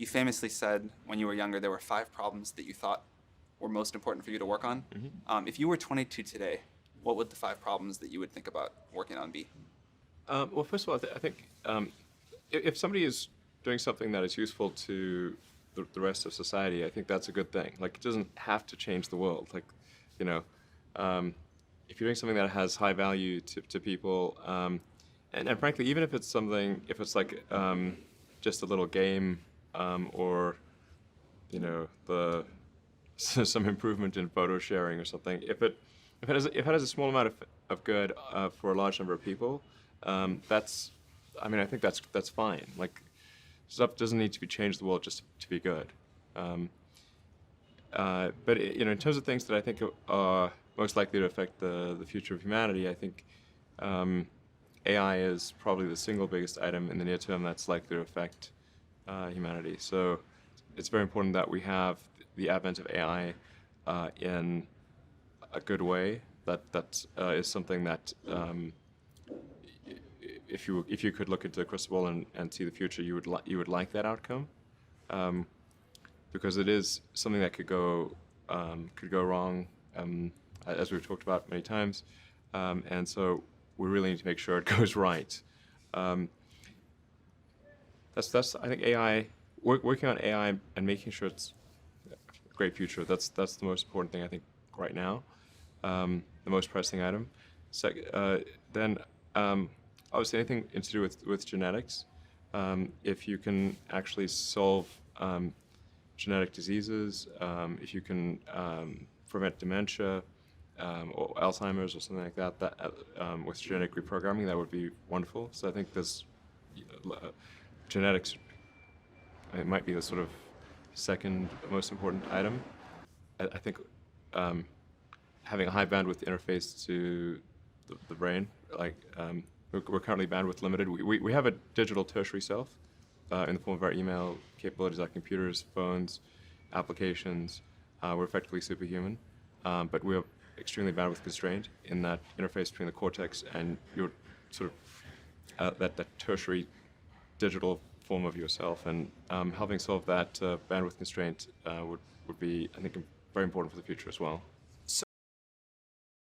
You famously said when you were younger there were 5 problems that you thought were most important for you to work on. If you were 22 today, what would the 5 problems that you would think about working on be? Well, first of all, I think if somebody is doing something that is useful to the rest of society, I think that's a good thing. Like, it doesn't have to change the world. Like, you know, if you're doing something that has high value to people, and frankly, even if it's something, if it's like just a little game, or the some improvement in photo sharing or something, if it has a small amount of good for a large number of people, that's, I mean, I think that's fine. Like, stuff doesn't need to be changed the world just to be good. But in terms of things that I think are most likely to affect the future of humanity, I think AI is probably the single biggest item in the near term that's likely to affect humanity. So it's very important that we have the advent of AI in a good way. That is something that if you could look into the crystal ball and see the future, you would like that outcome, because it is something that could go wrong, as we've talked about many times, and so we really need to make sure it goes right. That's I think AI, working on AI and making sure it's a great future. That's the most important thing I think right now, the most pressing item. Then obviously anything to do with genetics. If you can actually solve genetic diseases, if you can prevent dementia or Alzheimer's or something like that, with genetic reprogramming, that would be wonderful. So I think there's genetics. It might be the sort of second most important item. I think having a high bandwidth interface to the brain, like we're currently bandwidth limited. We have a digital tertiary self in the form of our email capabilities, like computers, phones, applications. We're effectively superhuman, but we're extremely bandwidth constrained in that interface between the cortex and your sort of that tertiary digital form of yourself. And helping solve that bandwidth constraint would be, I think, very important for the future as well.